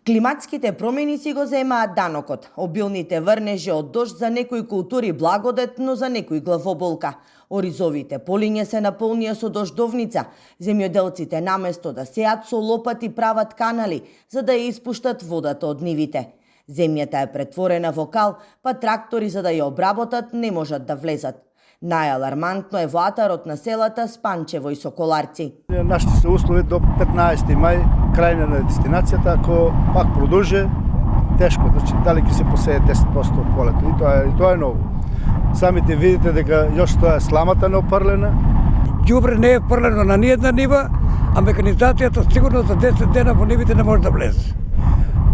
Климатските промени си го земаат данокот. Обилните врнежи од дожд за некои култури благодет, но за некои главоболка. Оризовите полиња се наполнија со дождовница. Земјоделците наместо да сеат со лопати прават канали, за да ја испуштат водата од нивите. Земјата е претворена во кал, па трактори за да ја обработат не можат да влезат. Најалармантно е во атарот на селата Спанчево и Соколарци. Нашите се услови до 15 мај, крајна на дестинацијата, ако пак продолжи, тешко, значи дали ќе се посее 10% од полето, и тоа е ново. Самите видите дека још тоа е сламата неопрлена. Ѓубре не е прлено на ниједна нива, а механизацијата сигурно за 10 дена во нивите не може да влезе.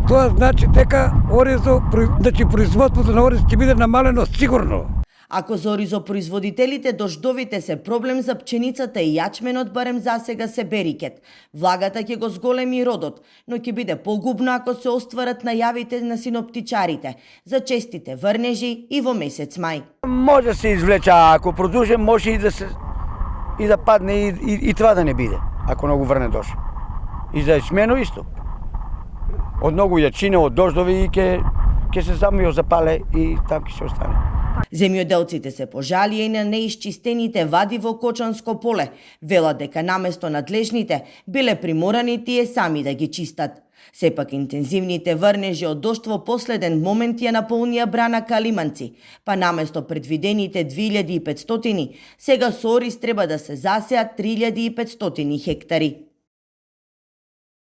Тоа значи дека производството на ориз ќе биде намалено сигурно. Ако за оризопроизводителите дождовите се проблем за пченицата и јачменот, барем засега се берикет. Влагата ќе го зголеми родот, но ќе биде погубно ако се остварат најавите на синоптичарите за честите врнежи и во месец мај. Може да се извлече, ако продолжи може и да падне и това да не биде, ако многу врне дожд. И за јачмено исто. Од многу јачина, од дождови ќе се само запале и там ќе се остане. Земјоделците се пожалија и на неисчистените вади во Кочанско поле. Велат дека наместо надлежните биле приморани тие сами да ги чистат. Сепак интензивните врнежи од дожд во последен момент ја наполнија брана Калиманци, па наместо предвидените 2500, сега со ориз треба да се засеат 3500 хектари.